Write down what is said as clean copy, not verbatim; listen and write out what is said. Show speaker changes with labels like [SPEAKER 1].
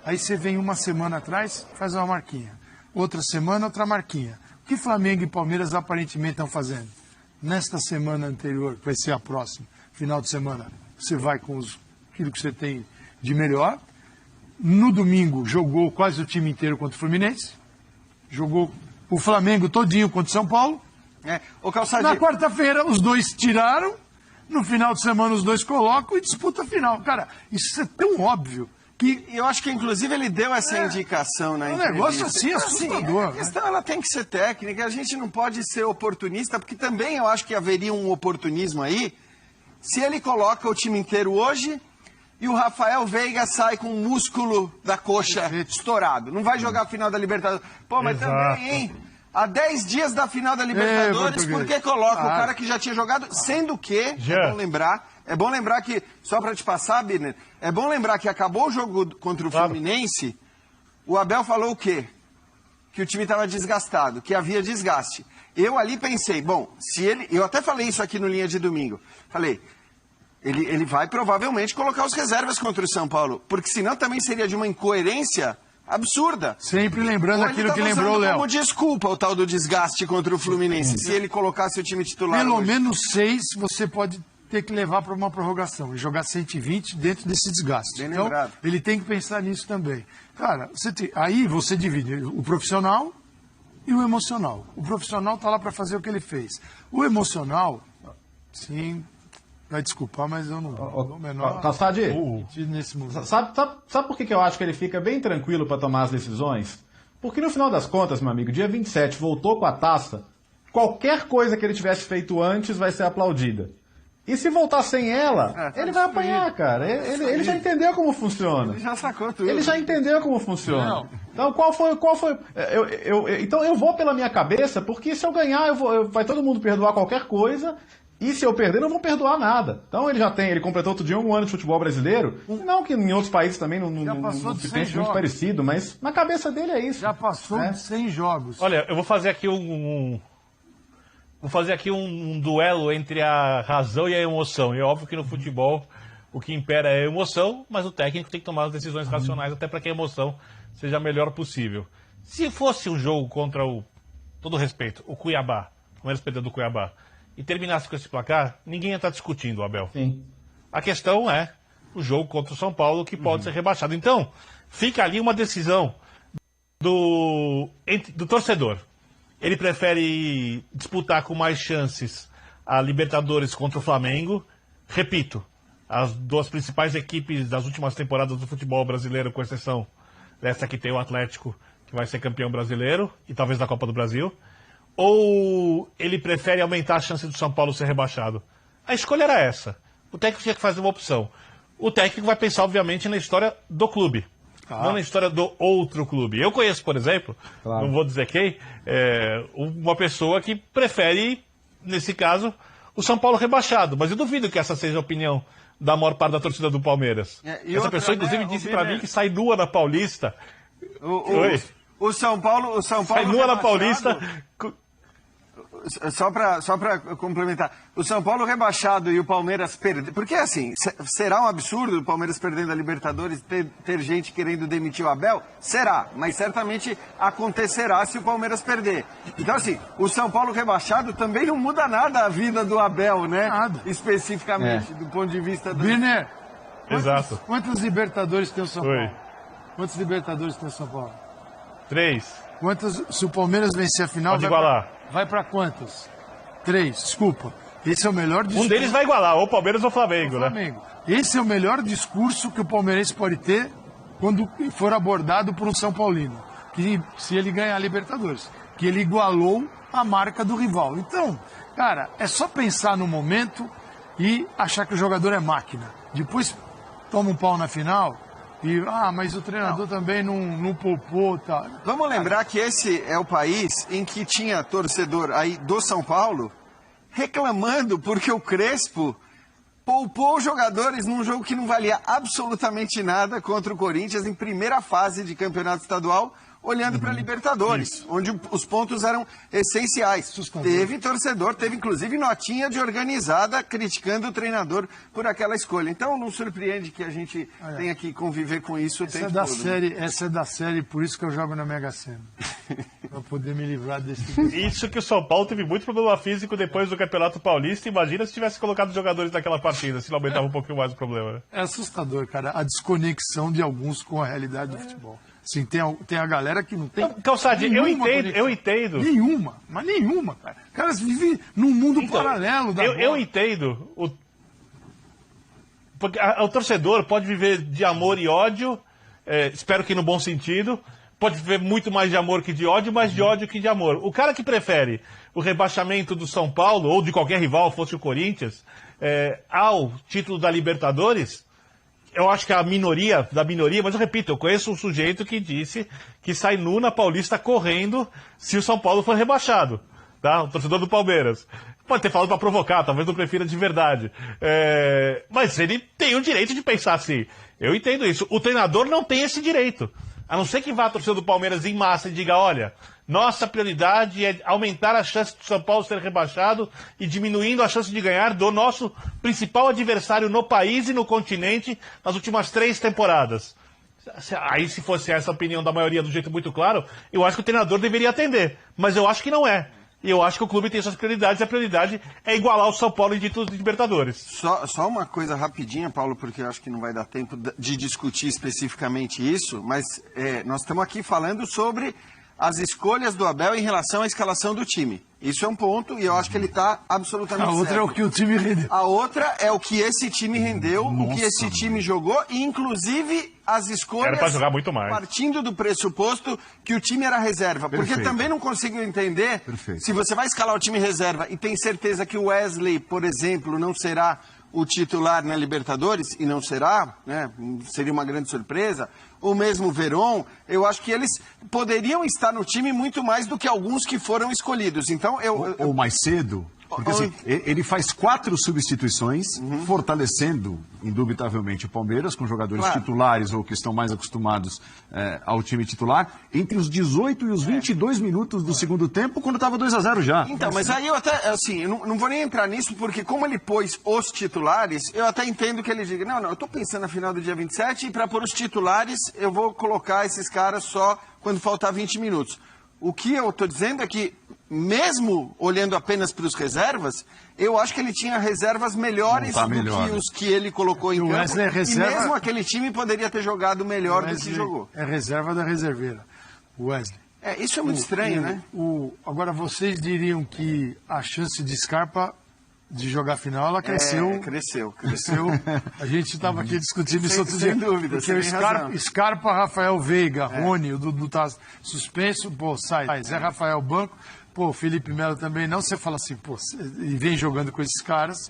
[SPEAKER 1] Aí você vem uma semana atrás, faz uma marquinha. Outra semana, outra marquinha. O que Flamengo e Palmeiras aparentemente estão fazendo? Nesta semana anterior, que vai ser a próxima, final de semana, você vai com aquilo que você tem de melhor. No domingo, jogou quase o time inteiro contra o Fluminense. Jogou o Flamengo todinho contra o São Paulo. Na quarta-feira, os dois tiraram. No final de semana, os dois colocam e disputa a final. Cara, isso é tão óbvio que...
[SPEAKER 2] Eu acho que, inclusive, ele deu essa indicação na entrevista.
[SPEAKER 1] Um negócio assim, assustador.
[SPEAKER 2] A questão, ela tem que ser técnica. A gente não pode ser oportunista, porque também eu acho que haveria um oportunismo aí se ele coloca o time inteiro hoje e o Rafael Veiga sai com o músculo da coxa estourado. Não vai jogar a final da Libertadores. Pô, mas também, hein? Há 10 dias da final da Libertadores, por que coloca o cara que já tinha jogado? Sendo que, é bom lembrar que, só para te passar, Birner, é bom lembrar que acabou o jogo contra o Fluminense, o Abel falou o quê? Que o time estava desgastado, que havia desgaste. Eu ali pensei, bom, se ele... Eu até falei isso aqui no Linha de Domingo. Falei, ele vai provavelmente colocar os reservas contra o São Paulo, porque senão também seria de uma incoerência absurda.
[SPEAKER 1] Sempre lembrando aquilo que lembrou o Léo.
[SPEAKER 2] Como desculpa o tal do desgaste contra o Fluminense, se ele colocasse o time titular
[SPEAKER 1] Pelo
[SPEAKER 2] hoje.
[SPEAKER 1] menos 6 você pode ter que levar para uma prorrogação e jogar 120 dentro desse desgaste.
[SPEAKER 2] Bem
[SPEAKER 1] então,
[SPEAKER 2] lembrado.
[SPEAKER 1] ele tem que pensar nisso também. Cara, aí você divide o profissional e o emocional. O profissional está lá para fazer o que ele fez. O emocional, sim... Vai desculpar, mas eu não vou menor.
[SPEAKER 3] Calçade,
[SPEAKER 1] nesse momento.
[SPEAKER 3] Sabe por que eu acho que ele fica bem tranquilo para tomar as decisões? Porque no final das contas, meu amigo, dia 27 voltou com a taça, qualquer coisa que ele tivesse feito antes vai ser aplaudida. E se voltar sem ela, ele vai apanhar, cara. Ele já entendeu como funciona.
[SPEAKER 2] Ele já sacou tudo.
[SPEAKER 3] Ele já entendeu como funciona. Então, qual foi? Então eu vou pela minha cabeça, porque se eu ganhar, vai todo mundo perdoar qualquer coisa. E se eu perder, não vou perdoar nada. Então ele completou outro dia 1 ano de futebol brasileiro. Não que em outros países também não se pense muito parecido, mas na cabeça dele é isso.
[SPEAKER 1] Já passou de 100 jogos.
[SPEAKER 4] Olha, eu vou fazer aqui um duelo entre a razão e a emoção. E é óbvio que no futebol o que impera é a emoção, mas o técnico tem que tomar as decisões racionais até para que a emoção seja a melhor possível. Se fosse um jogo contra todo respeito, o Cuiabá, o Palmeiras perdeu do Cuiabá, e terminasse com esse placar, ninguém ia estar discutindo, Abel.
[SPEAKER 3] Sim.
[SPEAKER 4] A questão é o jogo contra o São Paulo, que pode ser rebaixado. Então, fica ali uma decisão do torcedor. Ele prefere disputar com mais chances a Libertadores contra o Flamengo. Repito, as duas principais equipes das últimas temporadas do futebol brasileiro, com exceção dessa que tem o Atlético, que vai ser campeão brasileiro, e talvez da Copa do Brasil. Ou ele prefere aumentar a chance do São Paulo ser rebaixado? A escolha era essa. O técnico tinha que fazer uma opção. O técnico vai pensar, obviamente, na história do clube, não na história do outro clube. Eu conheço, por exemplo, não vou dizer quem, uma pessoa que prefere, nesse caso, o São Paulo rebaixado. Mas eu duvido que essa seja a opinião da maior parte da torcida do Palmeiras. Essa pessoa, inclusive, disse para mim que sai nua na Paulista.
[SPEAKER 2] O São Paulo
[SPEAKER 4] sai nua na Paulista.
[SPEAKER 2] Só para complementar, o São Paulo rebaixado e o Palmeiras perdendo, porque assim, será um absurdo o Palmeiras perdendo a Libertadores, ter gente querendo demitir o Abel? Será, mas certamente acontecerá se o Palmeiras perder. Então assim, o São Paulo rebaixado também não muda nada a vida do Abel, né? Nada. Especificamente, do ponto de vista do...
[SPEAKER 1] Birner,
[SPEAKER 4] exato.
[SPEAKER 1] Quantos Libertadores tem o São Paulo? Quantos Libertadores tem o São Paulo?
[SPEAKER 4] 3.
[SPEAKER 1] Quantos, se o Palmeiras vencer a final,
[SPEAKER 4] pode igualar.
[SPEAKER 1] Vai para quantos? 3, desculpa. Esse é o melhor discurso.
[SPEAKER 4] Um deles vai igualar, ou o Palmeiras ou o Flamengo, né?
[SPEAKER 1] Esse é o melhor discurso que o palmeirense pode ter quando for abordado por um São Paulino. Que se ele ganhar a Libertadores. Que ele igualou a marca do rival. Então, cara, é só pensar no momento e achar que o jogador é máquina. Depois toma um pau na final... mas o treinador também não poupou, tá.
[SPEAKER 2] Vamos lembrar que esse é o país em que tinha torcedor aí do São Paulo reclamando porque o Crespo poupou os jogadores num jogo que não valia absolutamente nada contra o Corinthians em primeira fase de campeonato estadual, olhando para a Libertadores, onde os pontos eram essenciais. Teve torcedor, teve inclusive notinha de organizada criticando o treinador por aquela escolha. Então não surpreende que a gente tenha que conviver com isso o tempo todo.
[SPEAKER 1] Essa é da série, por isso que eu jogo na Mega Sena. Para poder me livrar desse...
[SPEAKER 4] Isso que o São Paulo teve muito problema físico depois do Campeonato Paulista. Imagina se tivesse colocado jogadores naquela partida, se não aumentava um pouquinho mais o problema. Né?
[SPEAKER 1] É assustador, cara, a desconexão de alguns com a realidade do futebol. Assim, tem a galera que não tem...
[SPEAKER 4] Calçade, eu entendo.
[SPEAKER 1] Nenhuma, cara. Caras vivem num mundo paralelo da bola.
[SPEAKER 4] Eu entendo. Porque o torcedor pode viver de amor e ódio, espero que no bom sentido, pode viver muito mais de amor que de ódio, mais de ódio que de amor. O cara que prefere o rebaixamento do São Paulo, ou de qualquer rival, fosse o Corinthians, ao título da Libertadores, eu acho que a minoria da minoria, mas eu repito, eu conheço um sujeito que disse que sai nu na Paulista correndo se o São Paulo for rebaixado. Tá? O torcedor do Palmeiras. Pode ter falado para provocar, talvez não prefira de verdade. Mas ele tem o direito de pensar assim. Eu entendo isso. O treinador não tem esse direito. A não ser que vá a torcida do Palmeiras em massa e diga, olha, nossa prioridade é aumentar a chance do São Paulo ser rebaixado e diminuindo a chance de ganhar do nosso principal adversário no país e no continente nas últimas 3 temporadas. Aí, se fosse essa a opinião da maioria do jeito muito claro, eu acho que o treinador deveria atender. Mas eu acho que não é. E eu acho que o clube tem suas prioridades, e a prioridade é igualar o São Paulo em títulos de Libertadores.
[SPEAKER 2] Só uma coisa rapidinha, Paulo, porque eu acho que não vai dar tempo de discutir especificamente isso, mas nós estamos aqui falando sobre as escolhas do Abel em relação à escalação do time. Isso é um ponto e eu acho que ele está absolutamente certo.
[SPEAKER 1] A outra é o que o time rendeu.
[SPEAKER 2] A outra é o que esse time rendeu, o que esse time jogou e, inclusive, as escolhas...
[SPEAKER 4] Era para jogar muito mais.
[SPEAKER 2] Partindo do pressuposto que o time era reserva. Perfeito. Porque também não consigo entender, se você vai escalar o time reserva e tem certeza que o Wesley, por exemplo, não será o titular na Libertadores, e não será, né? Seria uma grande surpresa, ou mesmo o Veron, eu acho que eles poderiam estar no time muito mais do que alguns que foram escolhidos. Então,
[SPEAKER 5] ou mais cedo, porque assim, ele faz 4 substituições, fortalecendo, indubitavelmente, o Palmeiras, com jogadores titulares ou que estão mais acostumados ao time titular, entre os 18 e os 22 minutos do segundo tempo, quando estava 2-0 já.
[SPEAKER 2] Então, mas aí eu até, assim, eu não vou nem entrar nisso, porque como ele pôs os titulares, eu até entendo que ele diga, não, eu estou pensando na final do dia 27 e para pôr os titulares, eu vou colocar esses caras só quando faltar 20 minutos. O que eu estou dizendo é que, mesmo olhando apenas para os reservas, eu acho que ele tinha reservas melhores do que os que ele colocou em campo. E mesmo aquele time poderia ter jogado melhor do que jogou.
[SPEAKER 1] É reserva da reserveira, o Wesley.
[SPEAKER 2] Isso é muito estranho, né?
[SPEAKER 1] Agora, vocês diriam que a chance de Scarpa de jogar final, ela cresceu.
[SPEAKER 2] Cresceu.
[SPEAKER 1] A gente estava aqui discutindo isso outro dia.
[SPEAKER 2] Sem dúvida,
[SPEAKER 1] porque o Scarpa, Rafael Veiga, Rony, o Dudu tá suspenso, sai. Zé Rafael banco, o Felipe Melo também não. Você fala assim, e vem jogando com esses caras.